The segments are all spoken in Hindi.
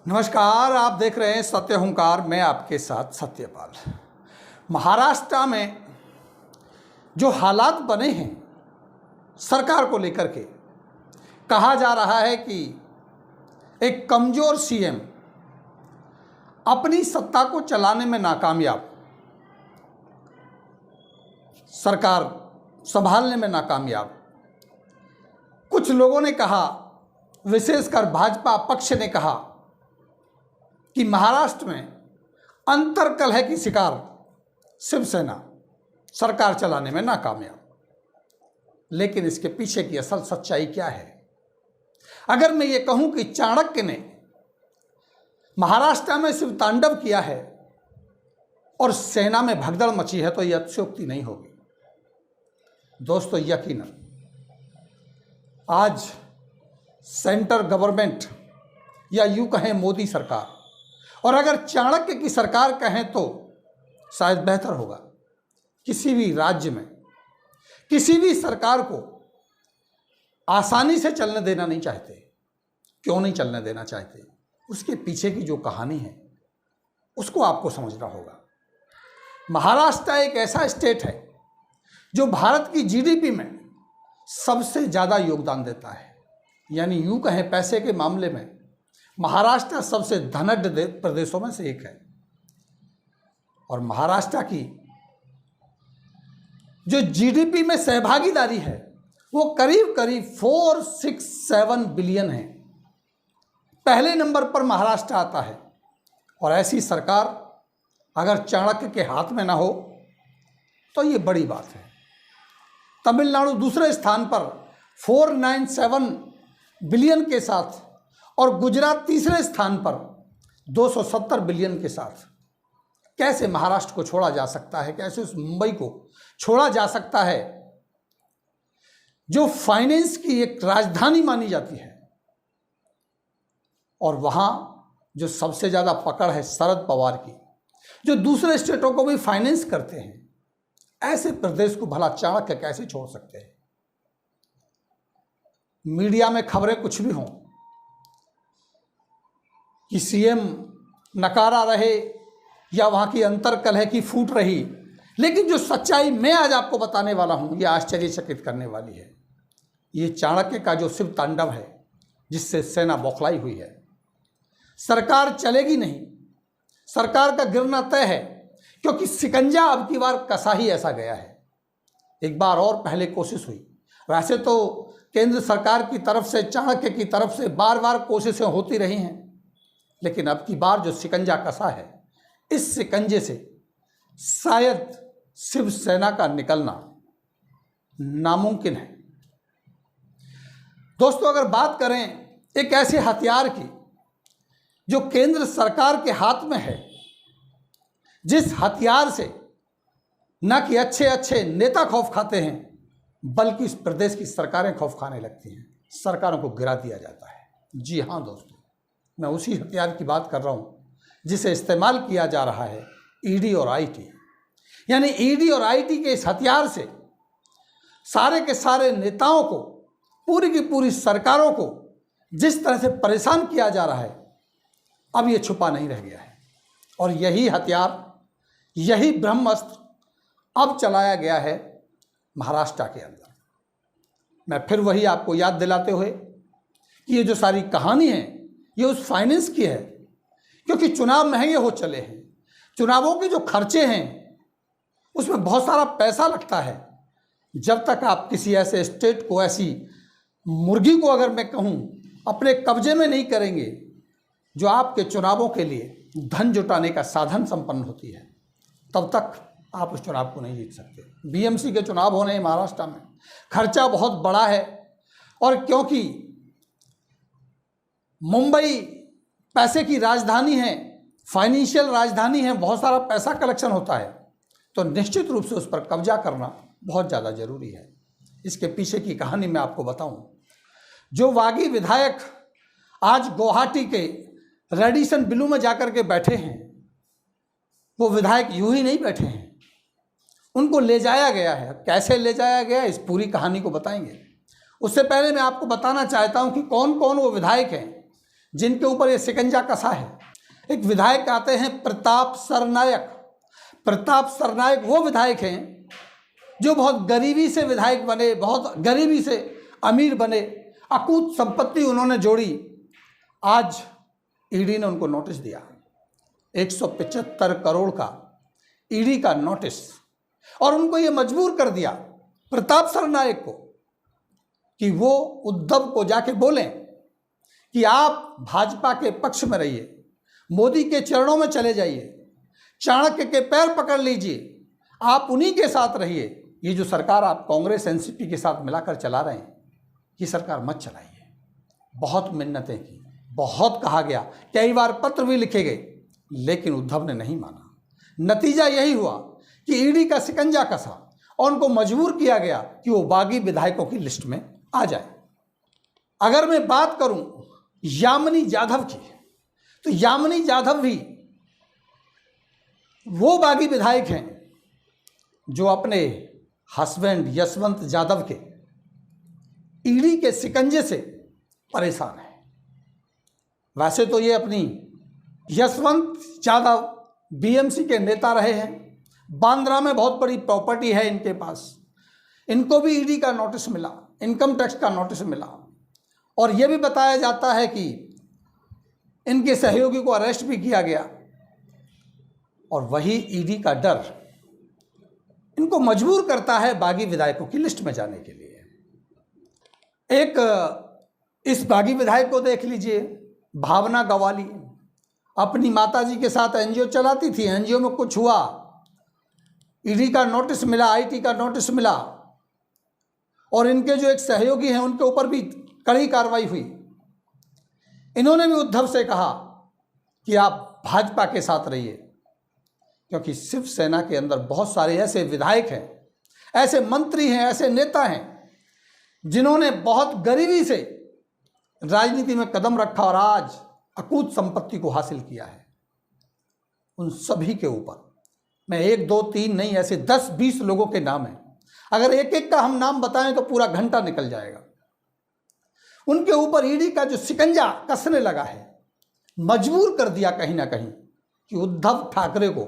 नमस्कार, आप देख रहे हैं सत्य हुंकार। मैं आपके साथ सत्यपाल। महाराष्ट्र में जो हालात बने हैं सरकार को लेकर के, कहा जा रहा है कि एक कमज़ोर सीएम अपनी सत्ता को चलाने में नाकामयाब, सरकार संभालने में नाकामयाब। कुछ लोगों ने कहा, विशेषकर भाजपा पक्ष ने कहा कि महाराष्ट्र में अंतर्कलह की शिकार शिवसेना सरकार चलाने में नाकामयाब। लेकिन इसके पीछे की असल सच्चाई क्या है? अगर मैं ये कहूं कि चाणक्य ने महाराष्ट्र में शिव तांडव किया है और सेना में भगदड़ मची है, तो यह अतिशयोक्ति नहीं होगी। दोस्तों, यकीनन आज सेंटर गवर्नमेंट या यूं कहें मोदी सरकार, और अगर चाणक्य की सरकार कहें तो शायद बेहतर होगा, किसी भी राज्य में किसी भी सरकार को आसानी से चलने देना नहीं चाहते। क्यों नहीं चलने देना चाहते? उसके पीछे की जो कहानी है उसको आपको समझना होगा। महाराष्ट्र एक ऐसा स्टेट है जो भारत की जीडीपी में सबसे ज़्यादा योगदान देता है। यानी यूं कहें, पैसे के मामले में महाराष्ट्र सबसे धनाढ्य प्रदेशों में से एक है। और महाराष्ट्र की जो जीडीपी में सहभागीदारी है वो करीब करीब 467 बिलियन है। पहले नंबर पर महाराष्ट्र आता है। और ऐसी सरकार अगर चाणक्य के हाथ में ना हो तो ये बड़ी बात है। तमिलनाडु दूसरे स्थान पर 497 बिलियन के साथ, और गुजरात तीसरे स्थान पर 270 बिलियन के साथ। कैसे महाराष्ट्र को छोड़ा जा सकता है? कैसे उस मुंबई को छोड़ा जा सकता है जो फाइनेंस की एक राजधानी मानी जाती है? और वहां जो सबसे ज्यादा पकड़ है शरद पवार की, जो दूसरे स्टेटों को भी फाइनेंस करते हैं, ऐसे प्रदेश को भला चाणक्य कैसे छोड़ सकते हैं? मीडिया में खबरें कुछ भी हों कि सीएम नकारा रहे या वहां की अंतर्कलह की फूट रही, लेकिन जो सच्चाई मैं आज आपको बताने वाला हूं यह आश्चर्यचकित करने वाली है। ये चाणक्य का जो शिव तांडव है जिससे सेना बौखलाई हुई है। सरकार चलेगी नहीं, सरकार का गिरना तय है, क्योंकि शिकंजा अब की बार कसा ही ऐसा गया है। एक बार और पहले कोशिश हुई, वैसे तो केंद्र सरकार की तरफ से, चाणक्य की तरफ से बार बार कोशिशें होती रही हैं, लेकिन अब की बार जो शिकंजा कसा है, इस शिकंजे से शायद शिवसेना का निकलना नामुमकिन है। दोस्तों, अगर बात करें एक ऐसे हथियार की जो केंद्र सरकार के हाथ में है, जिस हथियार से न कि अच्छे अच्छे नेता खौफ खाते हैं, बल्कि इस प्रदेश की सरकारें खौफ खाने लगती हैं, सरकारों को गिरा दिया जाता है। जी हाँ दोस्तों, मैं उसी हथियार की बात कर रहा हूं जिसे इस्तेमाल किया जा रहा है ईडी और आईटी। यानी ईडी और आईटी के इस हथियार से सारे के सारे नेताओं को, पूरी की पूरी सरकारों को जिस तरह से परेशान किया जा रहा है, अब ये छुपा नहीं रह गया है। और यही हथियार, यही ब्रह्मास्त्र अब चलाया गया है महाराष्ट्र के अंदर। मैं फिर वही आपको याद दिलाते हुए कि ये जो सारी कहानी है ये उस फाइनेंस की है, क्योंकि चुनाव महंगे हो चले हैं। चुनावों के जो खर्चे हैं उसमें बहुत सारा पैसा लगता है। जब तक आप किसी ऐसे स्टेट को, ऐसी मुर्गी को अगर मैं कहूँ, अपने कब्जे में नहीं करेंगे जो आपके चुनावों के लिए धन जुटाने का साधन संपन्न होती है, तब तक आप उस चुनाव को नहीं जीत सकते। बीएमसी के चुनाव होने हैं महाराष्ट्र में, खर्चा बहुत बड़ा है। और क्योंकि मुंबई पैसे की राजधानी है, फाइनेंशियल राजधानी है, बहुत सारा पैसा कलेक्शन होता है, तो निश्चित रूप से उस पर कब्जा करना बहुत ज़्यादा जरूरी है। इसके पीछे की कहानी मैं आपको बताऊं। जो वागी विधायक आज गुवाहाटी के रेडिसन ब्लू में जाकर के बैठे हैं, वो विधायक यूं ही नहीं बैठे हैं, उनको ले जाया गया है। कैसे ले जाया गया, इस पूरी कहानी को बताएंगे। उससे पहले मैं आपको बताना चाहता हूं कि कौन कौन वो विधायक हैं जिनके ऊपर ये शिकंजा कसा है। एक विधायक आते हैं प्रताप सरनायक। प्रताप सरनायक वो विधायक हैं जो बहुत गरीबी से विधायक बने, बहुत गरीबी से अमीर बने, अकूत संपत्ति उन्होंने जोड़ी। आज ईडी ने उनको नोटिस दिया, 175 करोड़ का ईडी का नोटिस, और उनको ये मजबूर कर दिया प्रताप सरनायक को कि वो उद्धव को जाके बोलें कि आप भाजपा के पक्ष में रहिए, मोदी के चरणों में चले जाइए, चाणक्य के पैर पकड़ लीजिए, आप उन्हीं के साथ रहिए। ये जो सरकार आप कांग्रेस एनसीपी के साथ मिलाकर चला रहे हैं, ये सरकार मत चलाइए। बहुत मिन्नतें की, बहुत कहा गया, कई बार पत्र भी लिखे गए, लेकिन उद्धव ने नहीं माना। नतीजा यही हुआ कि ईडी का शिकंजा कसा और उनको मजबूर किया गया कि वो बागी विधायकों की लिस्ट में आ जाए। अगर मैं बात करूं यामिनी जाधव की, तो यामिनी जाधव भी वो बागी विधायक हैं जो अपने हस्बैंड यशवंत यादव के ईडी के शिकंजे से परेशान है। वैसे तो ये अपनी यशवंत यादव बीएमसी के नेता रहे हैं, बांद्रा में बहुत बड़ी प्रॉपर्टी है इनके पास। इनको भी ईडी का नोटिस मिला, इनकम टैक्स का नोटिस मिला, और यह भी बताया जाता है कि इनके सहयोगी को अरेस्ट भी किया गया। और वही ईडी का डर इनको मजबूर करता है बागी विधायकों की लिस्ट में जाने के लिए। एक इस बागी विधायक को देख लीजिए, भावना गवाली, अपनी माताजी के साथ एनजीओ चलाती थी, एनजीओ में कुछ हुआ, ईडी का नोटिस मिला, आईटी का नोटिस मिला, और इनके जो एक सहयोगी हैं उनके ऊपर भी कड़ी कार्रवाई हुई। इन्होंने भी उद्धव से कहा कि आप भाजपा के साथ रहिए, क्योंकि शिवसेना के अंदर बहुत सारे ऐसे विधायक हैं, ऐसे मंत्री हैं, ऐसे नेता हैं जिन्होंने बहुत गरीबी से राजनीति में कदम रखा और आज अकूत संपत्ति को हासिल किया है। उन सभी के ऊपर मैं 1 2 3 नहीं, ऐसे 10-20 लोगों के नाम हैं। अगर एक एक का हम नाम बताएं तो पूरा घंटा निकल जाएगा। उनके ऊपर ईडी का जो शिकंजा कसने लगा है, मजबूर कर दिया कहीं ना कहीं कि उद्धव ठाकरे को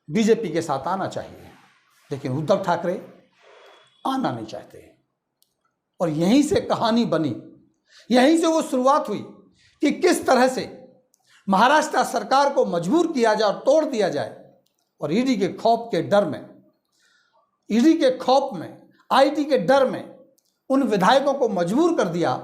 बीजेपी के साथ आना चाहिए, लेकिन उद्धव ठाकरे आना नहीं चाहते। और यहीं से कहानी बनी, यहीं से वो शुरुआत हुई कि किस तरह से महाराष्ट्र सरकार को मजबूर किया जाए और तोड़ दिया जाए। और ईडी के खौफ के डर में, ईडी के खौफ में, आईटी के डर में उन विधायकों को मजबूर कर दिया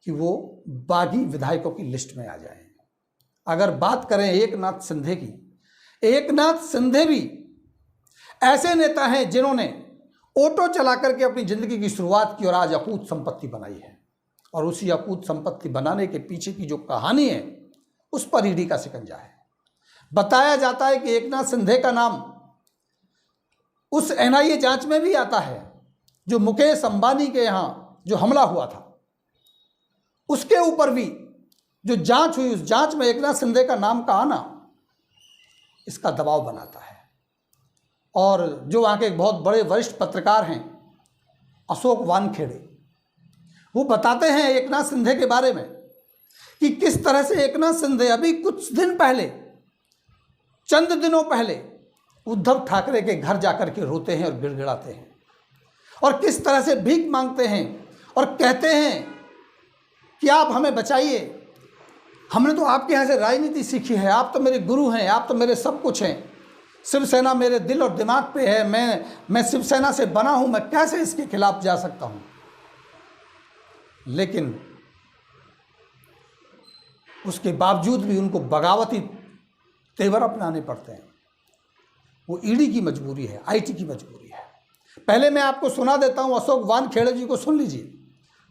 कि वो बागी विधायकों की लिस्ट में आ जाएं। अगर बात करें एकनाथ शिंदे की, एकनाथ शिंदे भी ऐसे नेता हैं जिन्होंने ऑटो चला करके अपनी जिंदगी की शुरुआत की और आज अकूत संपत्ति बनाई है। और उसी अकूत संपत्ति बनाने के पीछे की जो कहानी है, उस पर ईडी का शिकंजा है। बताया जाता है कि एकनाथ शिंदे का नाम उस एनआईए जांच में भी आता है जो मुकेश अंबानी के यहां जो हमला हुआ था, उसके ऊपर भी जो जांच हुई, उस जांच में एकनाथ शिंदे का नाम का आना इसका दबाव बनाता है। और जो वहाँ के एक बहुत बड़े वरिष्ठ पत्रकार हैं अशोक वानखेड़े, वो बताते हैं एकनाथ शिंदे के बारे में कि किस तरह से एकनाथ शिंदे अभी कुछ दिन पहले, चंद दिनों पहले उद्धव ठाकरे के घर जाकर के रोते हैं और गिड़गिड़ाते हैं, और किस तरह से भीख मांगते हैं और कहते हैं कि आप हमें बचाइए, हमने तो आपके यहाँ से राजनीति सीखी है, आप तो मेरे गुरु हैं, आप तो मेरे सब कुछ हैं, शिवसेना मेरे दिल और दिमाग पे है, मैं शिवसेना से बना हूं, मैं कैसे इसके खिलाफ जा सकता हूं। लेकिन उसके बावजूद भी उनको बगावती तेवर अपनाने पड़ते हैं। वो ईडी की मजबूरी है, आईटी की मजबूरी है। पहले मैं आपको सुना देता हूं, अशोक वानखेड़े जी को सुन लीजिए,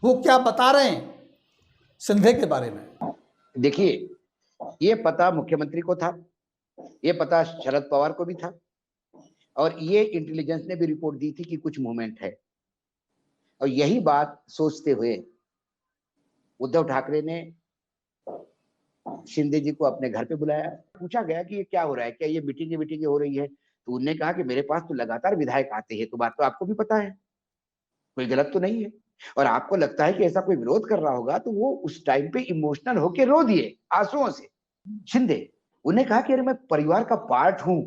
वो क्या बता रहे हैं शिंदे के बारे में। देखिए, ये पता मुख्यमंत्री को था, ये पता शरद पवार को भी था, और ये इंटेलिजेंस ने भी रिपोर्ट दी थी कि कुछ मूवमेंट है। और यही बात सोचते हुए उद्धव ठाकरे ने शिंदे जी को अपने घर पे बुलाया। पूछा गया कि ये क्या हो रहा है, क्या ये मीटिंग हो रही है? तो उन्होंने कहा कि मेरे पास तो लगातार विधायक आते हैं, तो बात तो आपको भी पता है, कोई गलत तो नहीं है। और आपको लगता है कि ऐसा कोई विरोध कर रहा होगा तो वो उस टाइम पे इमोशनल होके रो दिए आंसुओं से। शिंदे उन्हें कहा कि अरे मैं परिवार का पार्ट हूं,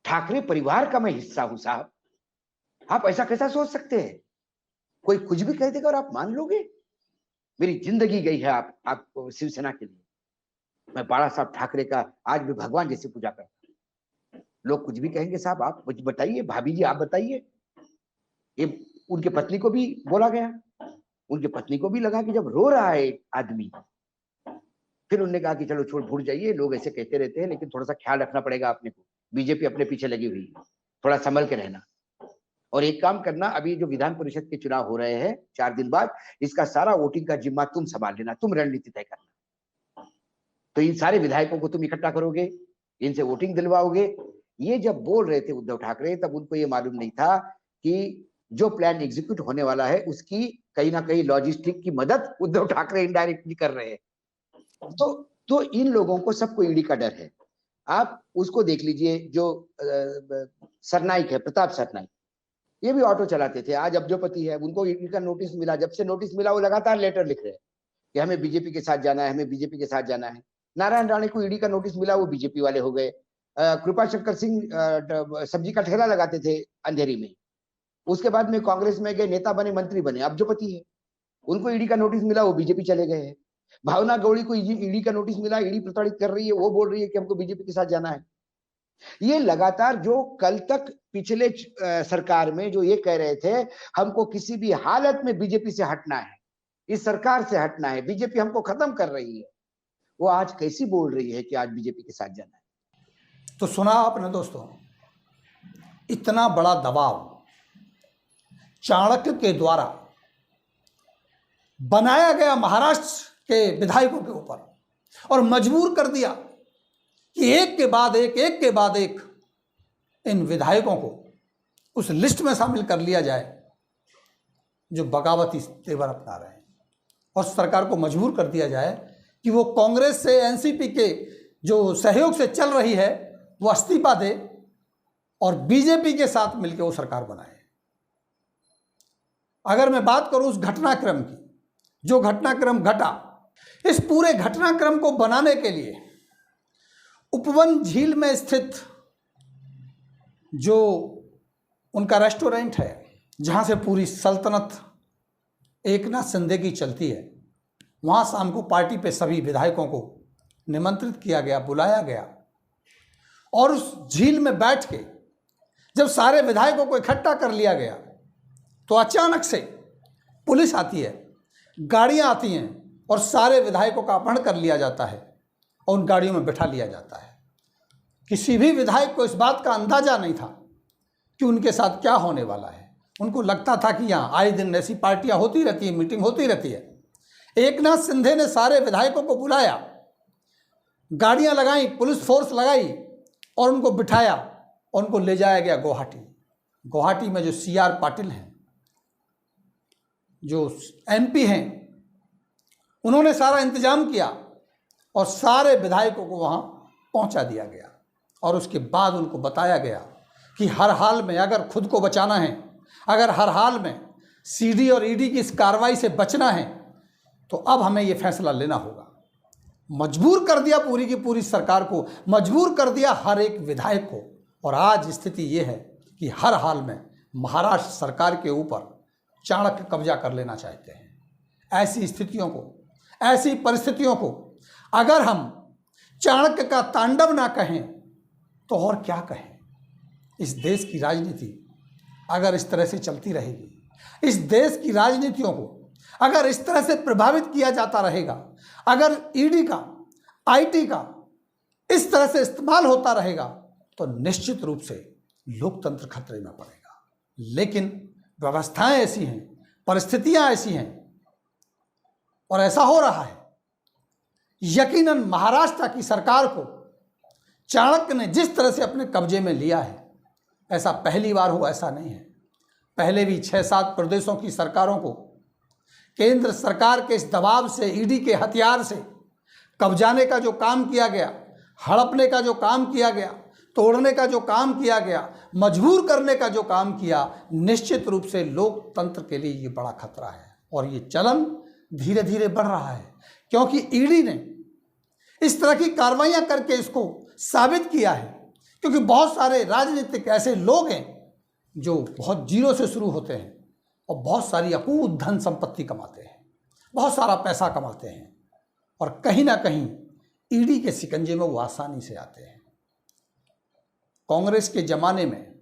ठाकरे परिवार का मैं हिस्सा हूं साहब, आप ऐसा कैसा सोच सकते हैं? कोई कुछ भी कह देगा और आप मान लोगे? मेरी जिंदगी गई है आप शिवसेना के लिए। मैं बाला साहब ठाकरे का आज भी भगवान जैसी पूजा करता हूं। लोग कुछ भी कहेंगे साहब, आप कुछ बताइए, भाभी जी आप बताइए। ये उनके पत्नी को भी बोला गया, उनके पत्नी को भी लगा कि जब रो रहा है एक आदमी, फिर उन्होंने कहा कि चलो छोड़ भूल जाइए, लोग ऐसे कहते रहते हैं, लेकिन थोड़ा सा ख्याल रखना पड़ेगा अपने को, बीजेपी अपने पीछे लगी हुई है, थोड़ा संभल के रहना। और एक काम करना, अभी जो विधान परिषद के चुनाव हो रहे हैं 4 दिन बाद, इसका सारा वोटिंग का जिम्मा तुम संभाल लेना, तुम रणनीति तय करना। तो इन सारे विधायकों को तुम इकट्ठा करोगे, इनसे वोटिंग दिलवाओगे। ये जब बोल रहे थे उद्धव ठाकरे, तब उनको ये मालूम नहीं था कि जो प्लान एग्जीक्यूट होने वाला है उसकी कहीं ना कहीं लॉजिस्टिक की मदद उद्धव ठाकरे इनडायरेक्टली कर रहे हैं। तो इन लोगों को सबको ईडी का डर है। आप उसको देख लीजिए, जो सरनाइक है, प्रताप सरनाइक, ये भी ऑटो चलाते थे, आज अब्जोपति है, उनको ईडी का नोटिस मिला। जब से नोटिस मिला वो लगातार लेटर लिख रहे हैं कि हमें बीजेपी के साथ जाना है, हमें बीजेपी के साथ जाना है। नारायण राणे को ईडी का नोटिस मिला, वो बीजेपी वाले हो गए। कृपा शंकर सिंह सब्जी का ठेला लगाते थे अंधेरी में, उसके बाद में कांग्रेस में गए, नेता बने, मंत्री बने, अब्जोपति है, उनको ईडी का नोटिस मिला, वो बीजेपी चले गए हैं। भावना गौड़ी को ईडी का नोटिस मिला, ईडी प्रताड़ित कर रही है, वो बोल रही है कि हमको बीजेपी के साथ जाना है। ये लगातार जो कल तक पिछले सरकार में जो ये कह रहे थे हमको किसी भी हालत में बीजेपी से हटना है, इस सरकार से हटना है, बीजेपी हमको खत्म कर रही है, वो आज कैसी बोल रही है कि आज बीजेपी के साथ जाना है। तो सुना आपने दोस्तों, इतना बड़ा दबाव चाणक्य के द्वारा बनाया गया महाराष्ट्र के विधायकों के ऊपर, और मजबूर कर दिया कि एक के बाद एक इन विधायकों को उस लिस्ट में शामिल कर लिया जाए जो बगावती तेवर अपना रहे हैं, और सरकार को मजबूर कर दिया जाए कि वो कांग्रेस से, एनसीपी के जो सहयोग से चल रही है वो इस्तीफा दे और बीजेपी के साथ मिलकर वो सरकार बनाए। अगर मैं बात करूं उस घटनाक्रम की, जो घटनाक्रम घटा, इस पूरे घटनाक्रम को बनाने के लिए उपवन झील में स्थित जो उनका रेस्टोरेंट है, जहां से पूरी सल्तनत एकनाथ शिंदे की चलती है, वहां शाम को पार्टी पे सभी विधायकों को निमंत्रित किया गया, बुलाया गया। और उस झील में बैठ के जब सारे विधायकों को इकट्ठा कर लिया गया तो अचानक से पुलिस आती है, गाड़ियां आती हैं और सारे विधायकों का अपहरण कर लिया जाता है और उन गाड़ियों में बिठा लिया जाता है। किसी भी विधायक को इस बात का अंदाजा नहीं था कि उनके साथ क्या होने वाला है। उनको लगता था कि यहाँ आए दिन ऐसी पार्टियां होती रहती है, मीटिंग होती रहती है। एकनाथ शिंदे ने सारे विधायकों को बुलाया, गाड़ियां लगाई, पुलिस फोर्स लगाई और उनको बिठाया और उनको ले जाया गया गुवाहाटी। गुवाहाटी में जो CR पाटिल हैं, जो MP हैं, उन्होंने सारा इंतजाम किया और सारे विधायकों को वहां पहुंचा दिया गया। और उसके बाद उनको बताया गया कि हर हाल में अगर खुद को बचाना है, अगर हर हाल में CD और ED की इस कार्रवाई से बचना है, तो अब हमें ये फैसला लेना होगा। मजबूर कर दिया पूरी की पूरी सरकार को, मजबूर कर दिया हर एक विधायक को। और आज स्थिति ये है कि हर हाल में महाराष्ट्र सरकार के ऊपर चाणक्य कब्जा कर लेना चाहते हैं। ऐसी स्थितियों को, ऐसी परिस्थितियों को अगर हम चाणक्य का तांडव ना कहें तो और क्या कहें। इस देश की राजनीति अगर इस तरह से चलती रहेगी, इस देश की राजनीतियों को अगर इस तरह से प्रभावित किया जाता रहेगा, अगर ईडी का, IT का इस तरह से इस्तेमाल होता रहेगा, तो निश्चित रूप से लोकतंत्र खतरे में पड़ेगा। लेकिन व्यवस्थाएं ऐसी हैं, परिस्थितियां ऐसी हैं और ऐसा हो रहा है। यकीनन महाराष्ट्र की सरकार को चाणक्य ने जिस तरह से अपने कब्जे में लिया है, ऐसा पहली बार हुआ ऐसा नहीं है। पहले भी 6-7 प्रदेशों की सरकारों को केंद्र सरकार के इस दबाव से, ईडी के हथियार से कब्जाने का जो काम किया गया, हड़पने का जो काम किया गया, तोड़ने का जो काम किया गया, मजबूर करने का जो काम किया, निश्चित रूप से लोकतंत्र के लिए ये बड़ा खतरा है। और ये चलन धीरे धीरे बढ़ रहा है, क्योंकि ईडी ने इस तरह की कार्रवाइयां करके इसको साबित किया है। क्योंकि बहुत सारे राजनीतिक ऐसे लोग हैं जो बहुत जीरो से शुरू होते हैं और बहुत सारी अकूत धन संपत्ति कमाते हैं, बहुत सारा पैसा कमाते हैं, और कहीं ना कहीं ईडी के शिकंजे में वो आसानी से आते हैं। कांग्रेस के ज़माने में,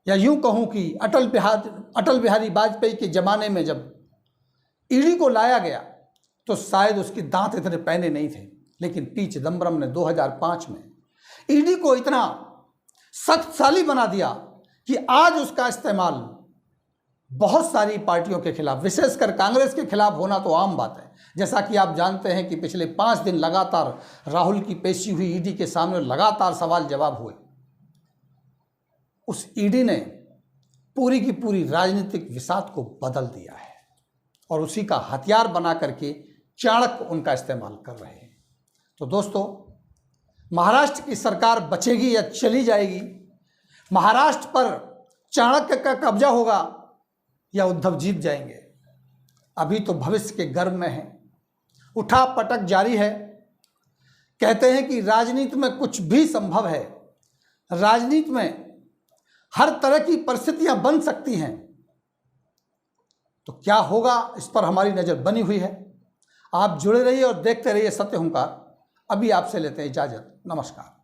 या यूं कहूं कि अटल बिहारी वाजपेयी के ज़माने में जब ईडी को लाया गया तो शायद उसके दांत इतने पैने नहीं थे, लेकिन पी चिदम्बरम ने 2005 में ईडी को इतना शक्तिशाली बना दिया कि आज उसका इस्तेमाल बहुत सारी पार्टियों के खिलाफ, विशेषकर कांग्रेस के खिलाफ होना तो आम बात है। जैसा कि आप जानते हैं कि पिछले 5 दिन लगातार राहुल की पेशी हुई ईडी के सामने लगातार सवाल जवाब हुए। उस ईडी ने पूरी की पूरी राजनीतिक विसात को बदल दिया है और उसी का हथियार बना करके चाणक्य उनका इस्तेमाल कर रहे हैं। तो दोस्तों, महाराष्ट्र की सरकार बचेगी या चली जाएगी? महाराष्ट्र पर चाणक्य का कब्जा होगा या उद्धव जीत जाएंगे? अभी तो भविष्य के गर्भ में है, उठा पटक जारी है। कहते हैं कि राजनीति में कुछ भी संभव है, राजनीति में हर तरह की परिस्थितियां बन सकती हैं। तो क्या होगा, इस पर हमारी नज़र बनी हुई है। आप जुड़े रहिए और देखते रहिए सत्य हुंकार। अभी आपसे लेते हैं इजाज़त। नमस्कार।